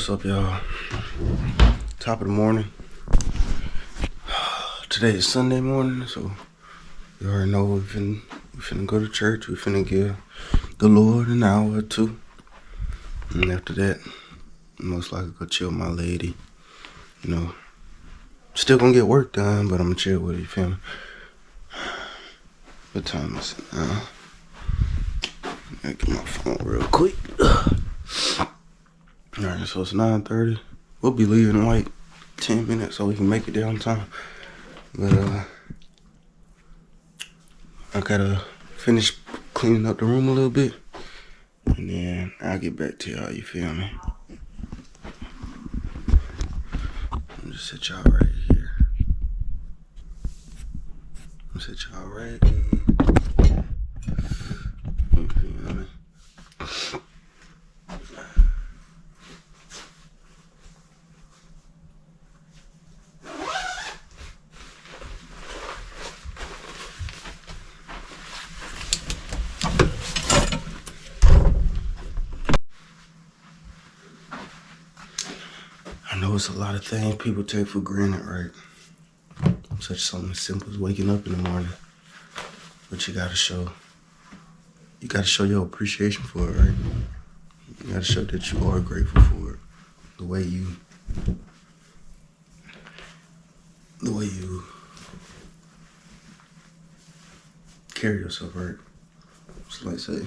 What's up, y'all? Top of the morning. Today is Sunday morning, so you already know we finna go to church. We finna give the Lord an hour or two. And after that, most likely go chill with my lady. You know, still gonna get work done, but I'm gonna chill with her, you feel me? What time is it now? I gotta get my phone real quick. Alright, so it's 9:30. We'll be leaving in like 10 minutes so we can make it there on time. But I gotta finish cleaning up the room a little bit. And then I'll get back to y'all, you feel me? I'm just set y'all right here. I'm set y'all right here. You feel me? I know it's a lot of things people take for granted, right? Such something as simple as waking up in the morning. But you gotta show your appreciation for it, right? You gotta show that you are grateful for it. The way you carry yourself, right? Just like say,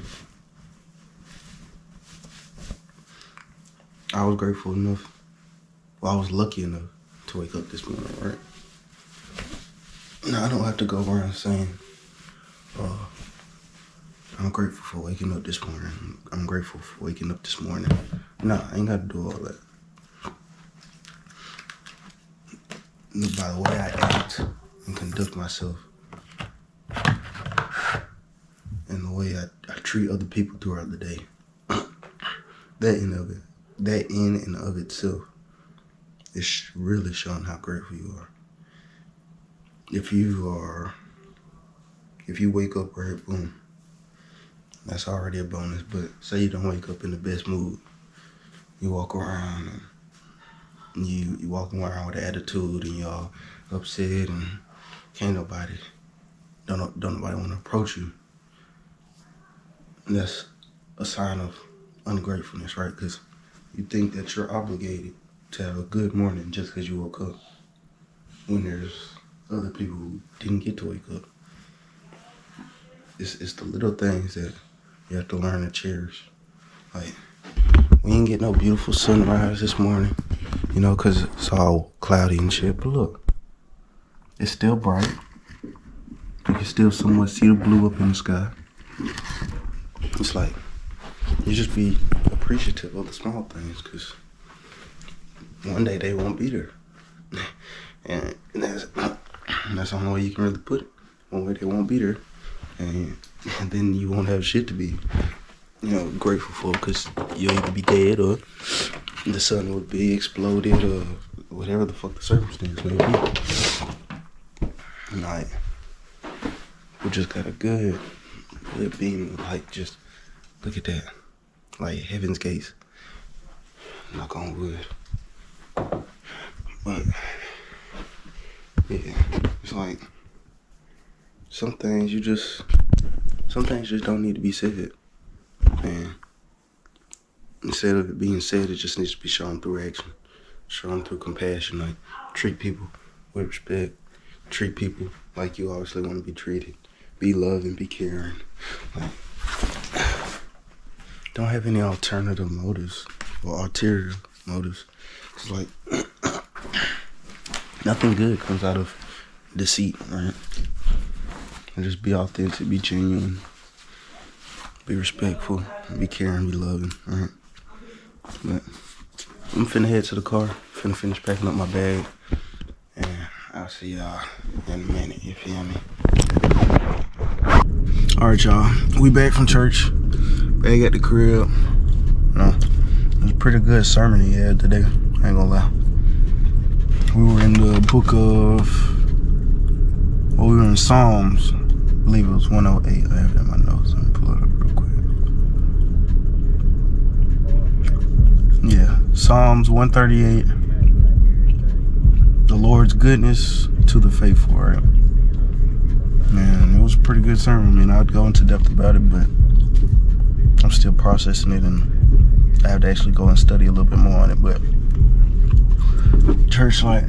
I was grateful enough. Well, I was lucky enough to wake up this morning, right? Now, I don't have to go around saying, I'm grateful for waking up this morning. I'm grateful for waking up this morning. Nah, I ain't got to do all that. By the way I act and conduct myself and the way I treat other people throughout the day, that in and of itself, it's really showing how grateful you are. If you wake up right, boom, that's already a bonus. But say you don't wake up in the best mood, you walk around and you walking around with an attitude and y'all upset and don't nobody want to approach you. And that's a sign of ungratefulness, right? Because you think that you're obligated to have a good morning just because you woke up, when there's other people who didn't get to wake up. It's the little things that you have to learn to cherish. Like, we ain't get no beautiful sunrise this morning, you know, because it's all cloudy and shit. But look, it's still bright. You can still somewhat see the blue up in the sky. It's like, you just be appreciative of the small things, because one day they won't be there. And that's the only way you can really put it. One way they won't be there. And then you won't have shit to be, grateful for, because you'll either be dead or the sun would be exploded or whatever the fuck the circumstance may be. Like, we just got a good beam of light. Just look at that. Like heaven's gates. Knock on wood. But yeah, it's like some things just don't need to be said. And instead of it being said, it just needs to be shown through action, shown through compassion. Like, treat people with respect, treat people like you obviously want to be treated, be loving, be caring. Like, don't have any alternative motives or ulterior motives. It's like, nothing good comes out of deceit, right? And just be authentic, be genuine, be respectful, be caring, be loving, right? But I'm finna head to the car, finna finish packing up my bag, and I'll see y'all in a minute, you feel me? Alright, y'all, we back from church, back at the crib. It was a pretty good sermon he had today, I ain't gonna lie. We were in the book of, we were in Psalms, I believe it was 108. I have it in my notes. Let me pull it up real quick. Yeah, Psalms 138. The Lord's goodness to the faithful, right? Man, it was a pretty good sermon. I mean, I'd go into depth about it, but I'm still processing it, and I have to actually go and study a little bit more on it. But church, like,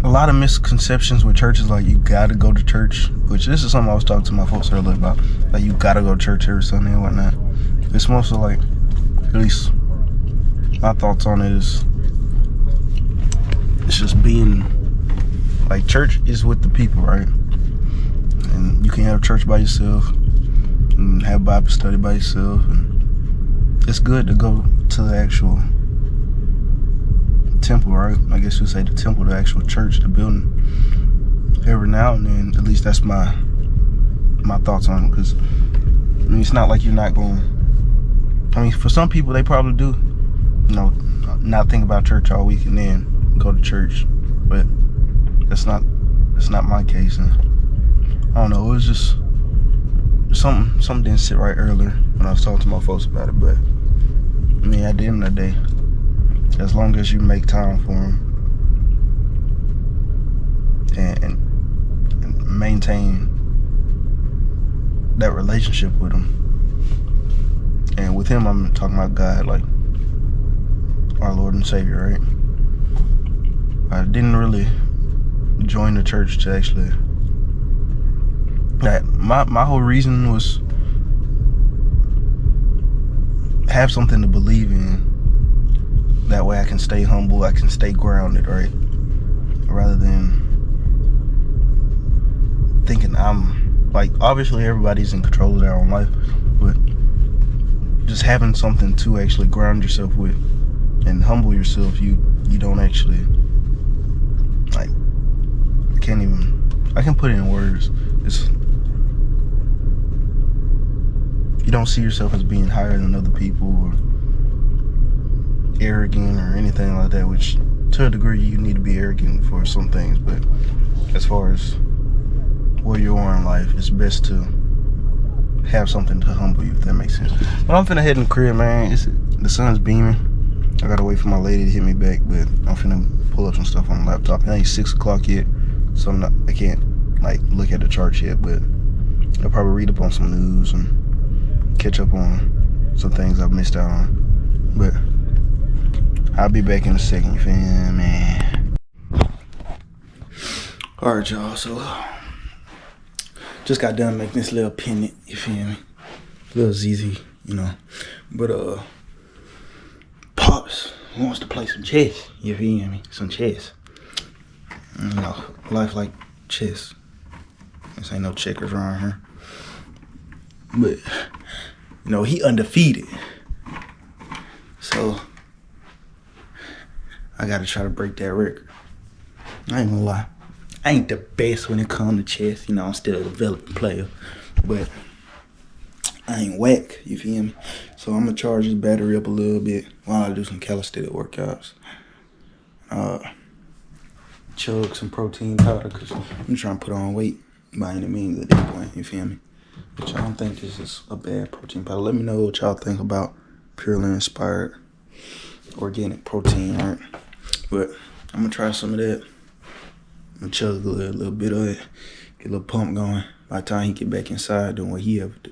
a lot of misconceptions with churches, like, you gotta go to church, which this is something I was talking to my folks earlier about. Like, you gotta go to church every Sunday and whatnot. It's mostly like, at least my thoughts on it is, it's just being, like, church is with the people, right? And you can have church by yourself and have Bible study by yourself, and it's good to go to the actual temple, right? I guess you'd say the temple, the actual church, the building, every now and then. At least that's my thoughts on it, because I mean, it's not like you're not going. I mean, for some people, they probably do, not think about church all week and then go to church, but that's not my case. And I don't know, it was just something didn't sit right earlier when I was talking to my folks about it. But I mean, at the end of the day, as long as you make time for them and maintain that relationship with them, and with him, I'm talking about God, like our Lord and Savior, right? I didn't really join the church to actually, that my whole reason was have something to believe in. That way I can stay humble, I can stay grounded, right? Rather than thinking I'm, like, obviously everybody's in control of their own life, but just having something to actually ground yourself with and humble yourself, you don't actually, like, I can put it in words. It's, you don't see yourself as being higher than other people or arrogant or anything like that, which to a degree you need to be arrogant for some things, but as far as where you are in life, it's best to have something to humble you, if that makes sense. But I'm finna head in the crib, man. The sun's beaming. I gotta wait for my lady to hit me back, but I'm finna pull up some stuff on the laptop. It ain't 6 o'clock yet, so I can't like look at the charts yet, but I'll probably read up on some news and catch up on some things I've missed out on. But I'll be back in a second, you feel me? Alright, y'all, so just got done making this little pennant, you feel me? Little ZZ, But Pops wants to play some chess, you feel me? Some chess. Life like chess. This ain't no checkers around here. But he undefeated. So I gotta try to break that record. I ain't gonna lie. I ain't the best when it comes to chess. I'm still a developing player. But I ain't whack, you feel me? So I'm gonna charge this battery up a little bit while I do some calisthenic workouts. Chug some protein powder, because I'm trying to put on weight by any means at this point, you feel me? But y'all don't think this is a bad protein powder. Let me know what y'all think about Purely Inspired organic protein, right? But I'm gonna try some of that. I'm gonna chug a little bit of it, get a little pump going. By the time he get back inside doing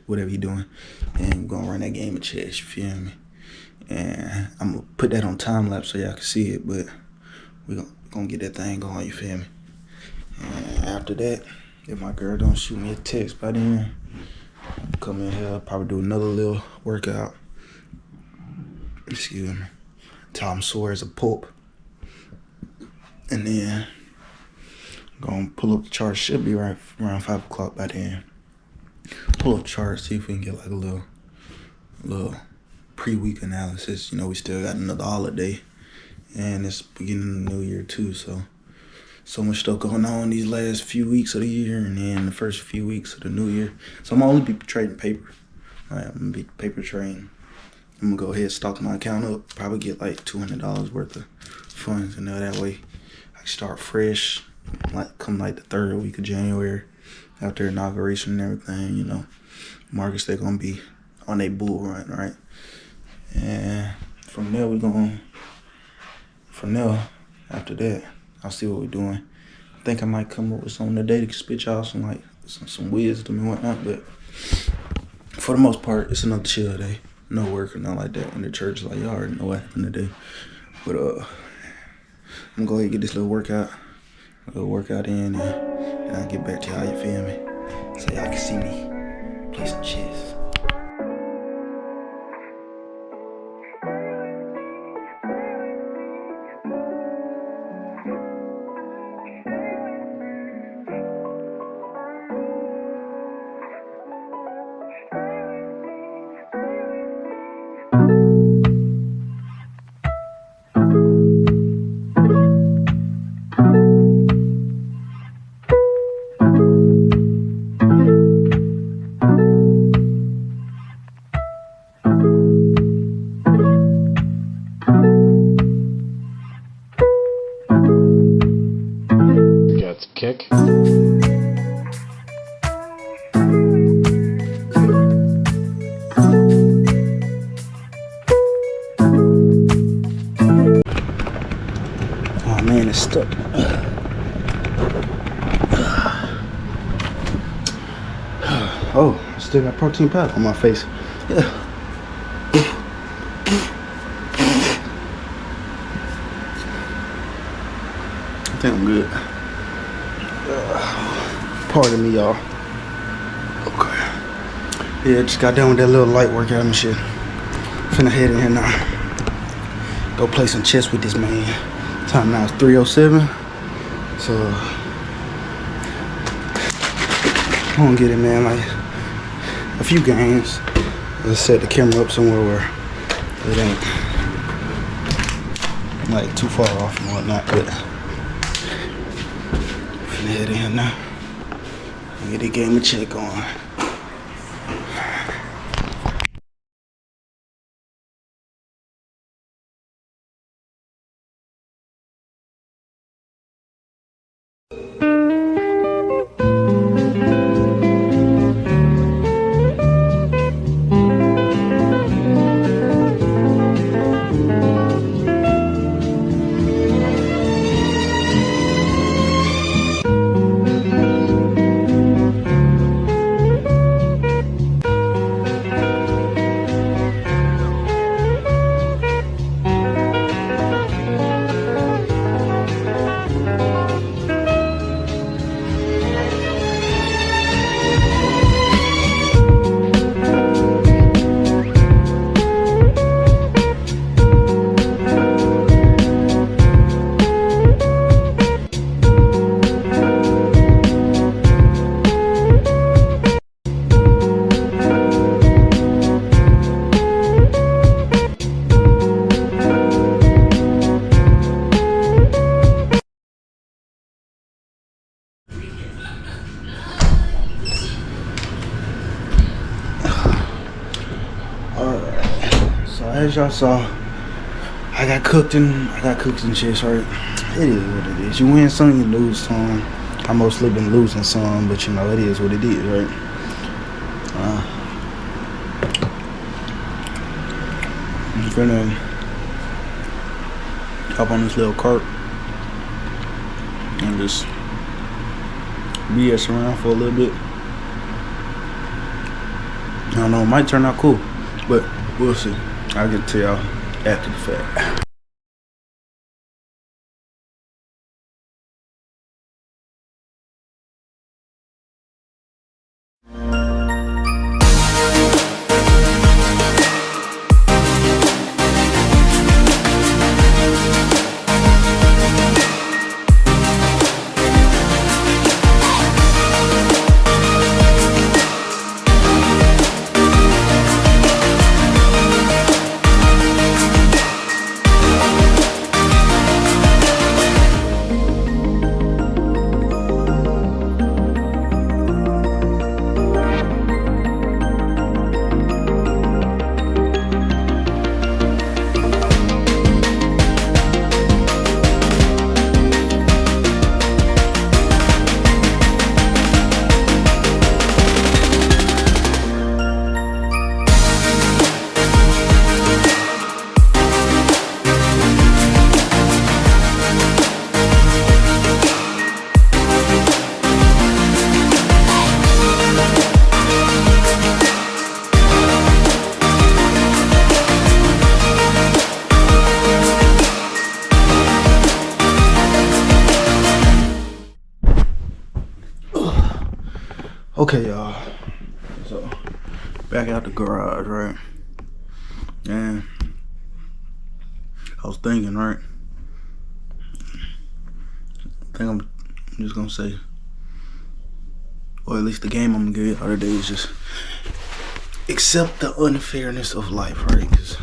whatever he doing, and we're gonna run that game of chess, you feel me? And I'm gonna put that on time lapse so y'all can see it, but we're gonna get that thing going, you feel me? And after that, if my girl don't shoot me a text by then, I'll come in here, probably do another little workout. Excuse me. Till I'm sore as a pulp. And then gonna pull up the chart. Should be right around 5 o'clock by then. Pull up the chart, see if we can get like a little pre-week analysis. We still got another holiday, and it's beginning of the new year too. So much stuff going on these last few weeks of the year, and then the first few weeks of the new year. So I'm gonna only be trading paper. Right, I'm gonna be paper trading. I'm gonna go ahead and stock my account up. Probably get like $200 worth of funds, that way I can start fresh. Come the third week of January, after inauguration and everything, markets, they're gonna be on a bull run, right? And from there we're gonna for now, after that, I'll see what we're doing. I think I might come up with something today to spit y'all some like some wisdom and whatnot, but for the most part, it's another chill day. No work or nothing like that. When the church is like, y'all already know what happened today. But I'm gonna go ahead and get this little workout in, and I'll get back to y'all, you feel me? So y'all can see me play some chess. Kick. Oh man, it's stuck. Oh, I still got protein powder on my face. Yeah. I think I'm good. Pardon me, y'all. Okay. Yeah, just got done with that little light workout and shit. Finna head in here now. Go play some chess with this man. Time now is 3:07. So I'm gonna get it, man. Like a few games. Let's set the camera up somewhere where it ain't like too far off and whatnot. But finna head in here now. Get the game of check on. So as y'all saw, I got cooked in chess, right? It is what it is. You win some, you lose some. I mostly been losing some, but you know, it is what it is, right? I'm finna hop on this little cart and just BS around for a little bit. I don't know, it might turn out cool, but we'll see. I'll get to y'all after the fact. Okay, y'all. So, back out the garage, right? And I was thinking, right? I think I'm just gonna say, or at least the game I'm gonna give y'all today is just accept the unfairness of life, right? Because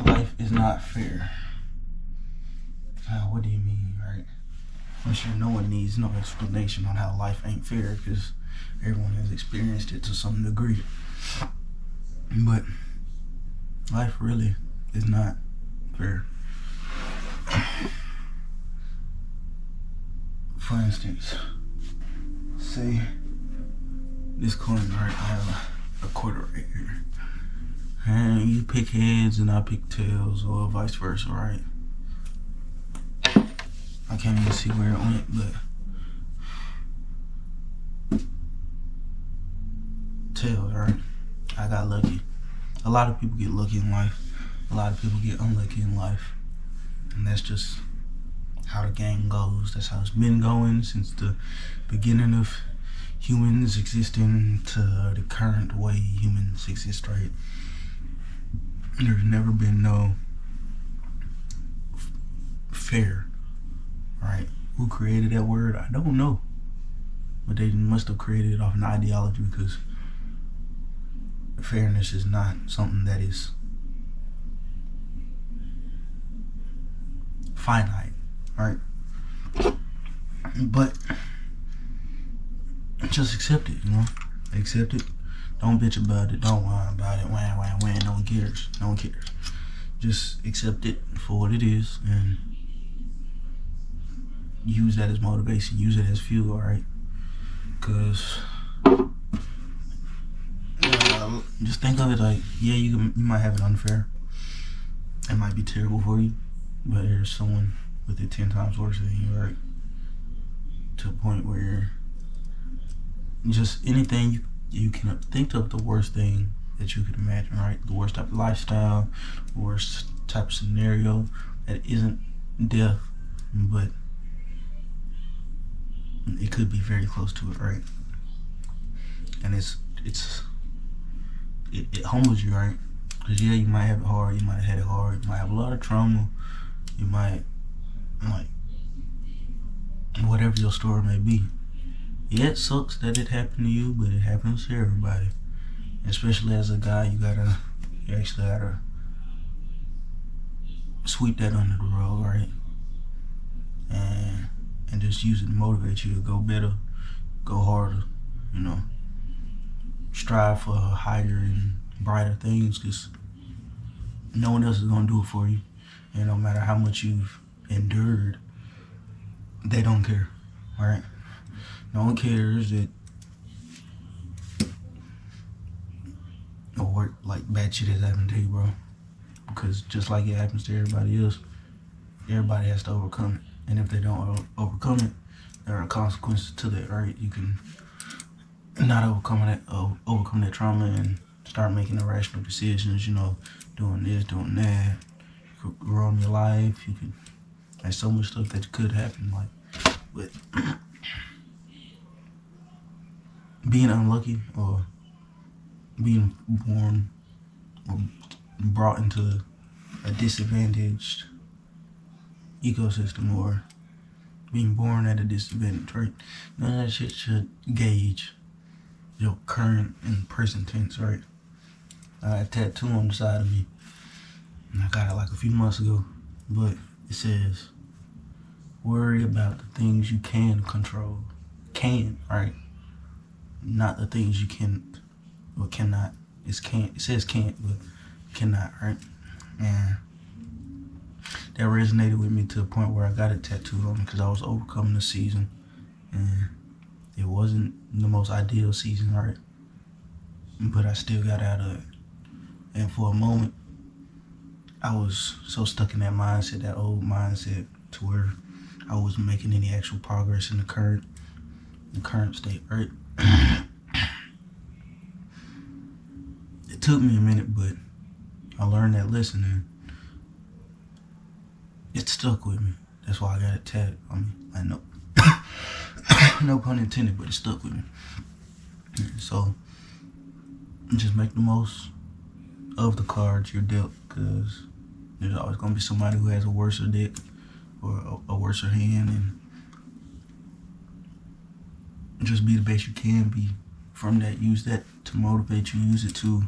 life is not fair. What do you mean, right? I'm sure no one needs no explanation on how life ain't fair because everyone has experienced it to some degree. But life really is not fair. For instance, say this coin, right? I have a quarter right here. And you pick heads and I pick tails, or vice versa, right? I can't even see where it went, but tails, right? I got lucky. A lot of people get lucky in life. A lot of people get unlucky in life. And that's just how the game goes. That's how it's been going since the beginning of humans existing to the current way humans exist, right? There's never been no fair, right? Who created that word? I don't know. But they must have created it off an ideology because fairness is not something that is finite, right? But just accept it, you know? Accept it. Don't bitch about it. Don't whine about it. Wham. No one cares. No one cares. Just accept it for what it is and use that as motivation. Use it as fuel, alright? Because just think of it like, yeah, you might have it unfair. It might be terrible for you, but there's someone with it 10 times worse than you, right? To a point where just anything you can think of, the worst thing that you could imagine, right? The worst type of lifestyle, the worst type of scenario that isn't death, but it could be very close to it, right? And it humbles you, right? Because yeah, you might have it hard, you might have had it hard, you might have a lot of trauma, you might, like, whatever your story may be. Yeah, it sucks that it happened to you, but it happens to everybody. Especially as a guy, you actually gotta sweep that under the rug, right? And just use it to motivate you to go better, go harder, you know. Strive for higher and brighter things because no one else is gonna do it for you. And no matter how much you've endured, they don't care, right? No one cares that or like bad shit has happened to you, bro. Because just like it happens to everybody else, everybody has to overcome it. And if they don't overcome it, there are consequences to that, right? You can not overcome that trauma and start making irrational decisions, you know, doing this, doing that. You could ruin your life. You could, there's so much stuff that could happen, like, but being unlucky or being born or brought into a disadvantaged ecosystem or being born at a disadvantage, right? None of that shit should gauge your current and present tense, right? I got a tattoo on the side of me, and I got it like a few months ago, but it says, worry about the things you can control. Can, right? Not the things you can't or cannot. It says can't, but cannot, right? And that resonated with me to the point where I got it tattooed on me because I was overcoming the season. And it wasn't the most ideal season, right? But I still got out of it. And for a moment, I was so stuck in that mindset, that old mindset, to where I wasn't making any actual progress in the current state, right? It took me a minute, but I learned that lesson and it stuck with me. That's why I got it tattooed on me. I know. No pun intended, but it stuck with me. So just make the most of the cards you're dealt, because there's always gonna be somebody who has a worse deck or a worse hand, and just be the best you can be. From that, use that to motivate you. Use it to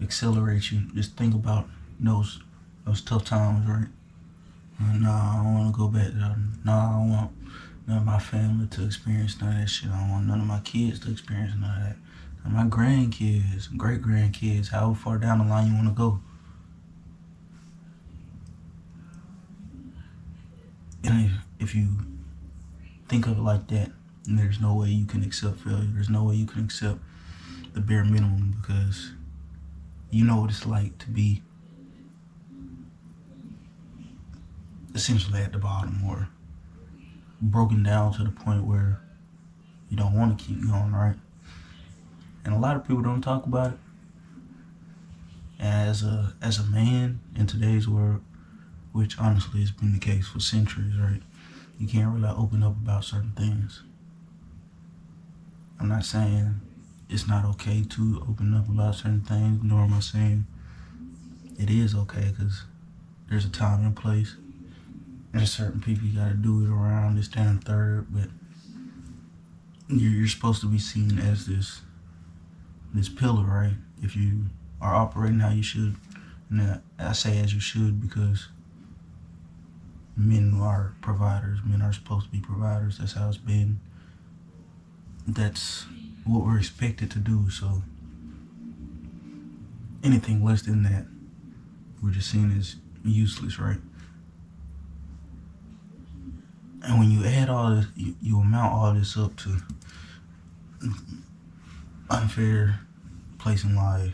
accelerate you. Just think about those tough times, right? No, I don't want to go back there. No, I don't want none of my family to experience none of that shit. I don't want none of my kids to experience none of that. None of my grandkids, great grandkids, however far down the line you want to go. And if you think of it like that, and there's no way you can accept failure. There's no way you can accept the bare minimum, because you know what it's like to be essentially at the bottom, or broken down to the point where you don't want to keep going, right? And a lot of people don't talk about it. And as a man in today's world, which honestly has been the case for centuries, right? You can't really open up about certain things. I'm not saying it's not okay to open up about certain things, nor am I saying it is okay, because there's a time and place. There's certain people you gotta do it around, this, that, and third, but you're supposed to be seen as this pillar, right? If you are operating how you should, and I say as you should because men are providers. Men are supposed to be providers. That's how it's been. That's what we're expected to do. So anything less than that, we're just seen as useless, right? And when you add all this, you amount all this up to unfair place in life.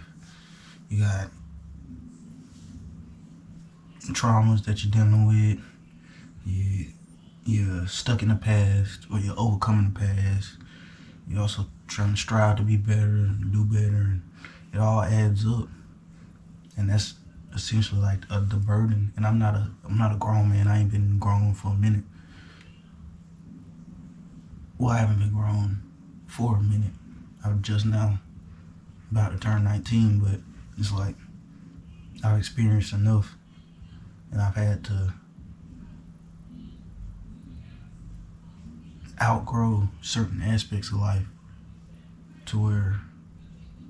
You got traumas that you're dealing with. You're stuck in the past, or you're overcoming the past. You're also trying to strive to be better and do better, and it all adds up. And that's essentially like the burden. And I'm not a grown man. I ain't been grown for a minute. Well, I haven't been grown for a minute. I'm just now about to turn 19, but it's like I've experienced enough, and I've had to outgrow certain aspects of life to where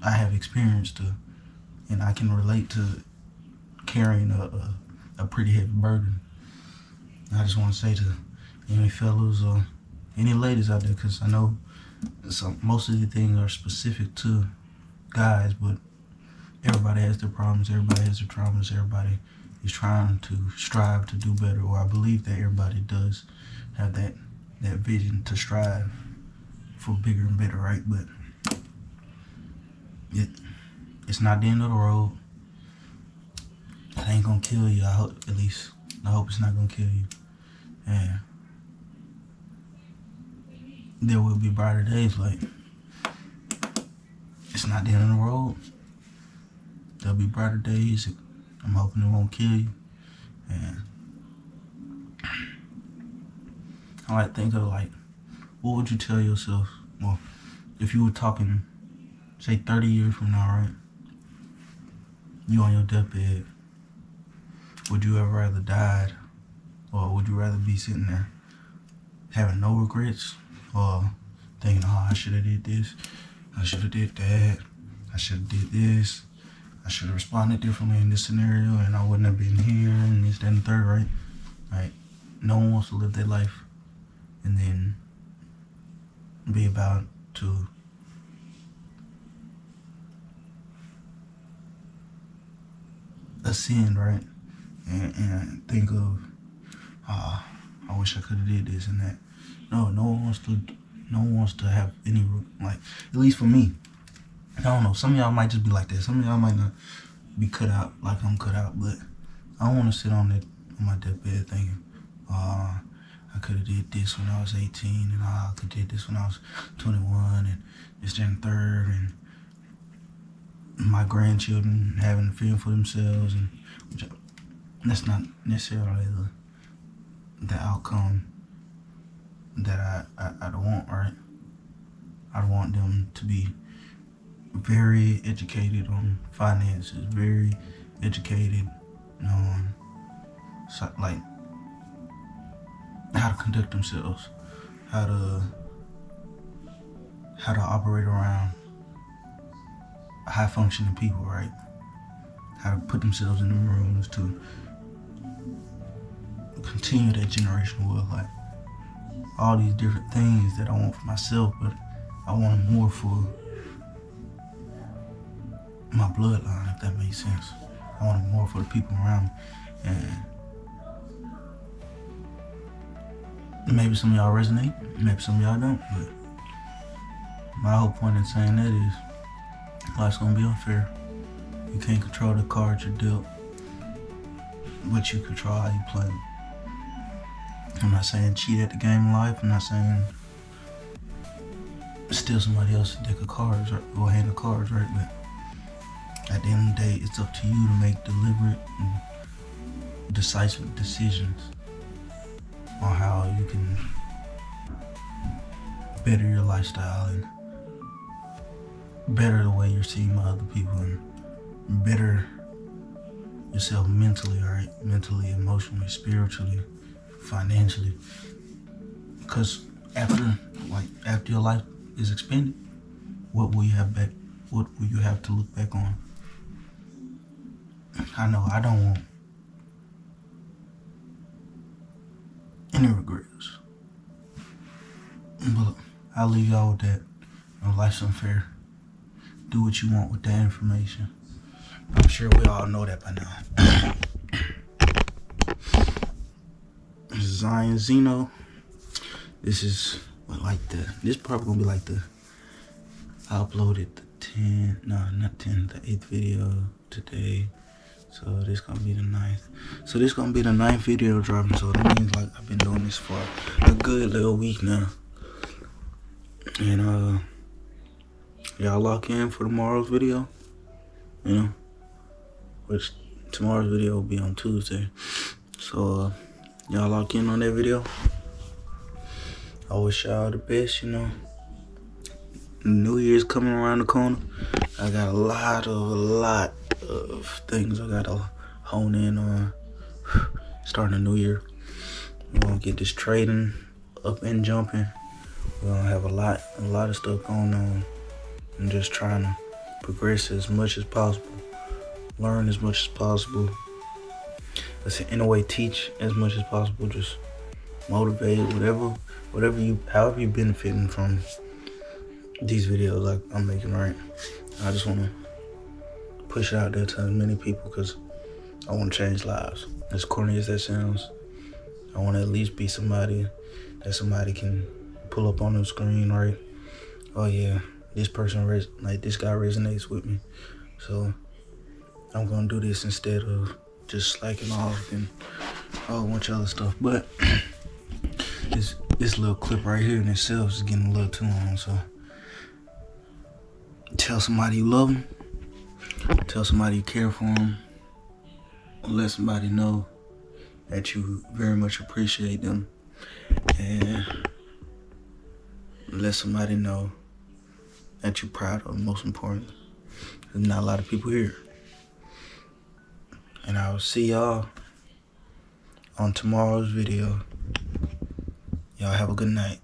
I have experienced to, and I can relate to carrying a pretty heavy burden. I just want to say to any fellas or any ladies out there, because I know most of the things are specific to guys, but everybody has their problems, everybody has their traumas, everybody is trying to strive to do better, or I believe that everybody does have that vision to strive for bigger and better, right? But it's not the end of the road. It ain't gonna kill you. I hope it's not gonna kill you. And there will be brighter days. Like, it's not the end of the road. There'll be brighter days. I'm hoping it won't kill you. And I like think of like, what would you tell yourself? Well, if you were talking, say 30 years from now, right? You on your deathbed. Would you ever rather died, or would you rather be sitting there having no regrets, or thinking, oh, I should have did this, I should have did that, I should have did this, I should have responded differently in this scenario, and I wouldn't have been here, and this, that, and the third, right? Right? No one wants to live their life and then be about to ascend, right? And think of, I wish I could have did this and that. No one wants to have any, like, at least for me. I don't know, some of y'all might just be like that. Some of y'all might not be cut out like I'm cut out, but I don't want to sit on my deathbed thinking, I could have did this when I was 18, and I could have did this when I was 21, and this, that, and third, and my grandchildren having to feel for themselves, and that's not necessarily the outcome that I don't want, right? I want them to be very educated on finances, very educated on like how to conduct themselves, how to operate around high functioning people, right? How to put themselves in the rooms to continue that generational wealth, like all these different things that I want for myself, but I want more for my bloodline, if that makes sense. I want more for the people around me. And maybe some of y'all resonate, maybe some of y'all don't, but my whole point in saying that is life's gonna be unfair. You can't control the cards you're dealt, but you control how you play. I'm not saying cheat at the game of life. I'm not saying steal somebody else's deck of cards or hand of cards, right? But at the end of the day, it's up to you to make deliberate and decisive decisions on how you can better your lifestyle and better the way you're seen by other people and better yourself mentally, all right? Mentally, emotionally, spiritually, financially. Because after your life is expended, what will you have back? What will you have to look back on? I know I don't want any regrets, but I'll leave y'all with that. Life's unfair. Do what you want with that information. I'm sure we all know that by now. This is Zion Zeno. This is this probably gonna be like I uploaded the 8th video today. So this gonna be the 9th. So this gonna be the 9th video dropping. So that means like I've been doing this for a good little week now. And y'all lock in for tomorrow's video. You know, which tomorrow's video will be on Tuesday. So y'all lock in on that video. I wish y'all the best, you know. New Year's coming around the corner. I got a lot of things I gotta hone in on starting a new year. We're gonna get this trading up and jumping. We're gonna have a lot of stuff going on. I'm just trying to progress as much as possible, learn as much as possible. In a way, teach as much as possible. Just motivate, however you benefiting from these videos like I'm making, right? I just want to push it out there to as many people because I want to change lives. As corny as that sounds, I want to at least be somebody that somebody can pull up on the screen, right? Oh yeah, this person this guy resonates with me, so I'm gonna do this instead of just slacking off and a whole bunch of other stuff. But this little clip right here in itself is getting a little too long, so tell somebody you love them, tell somebody you care for them, let somebody know that you very much appreciate them, and let somebody know that you're proud of them, most importantly. There's not a lot of people here. And I will see y'all on tomorrow's video. Y'all have a good night.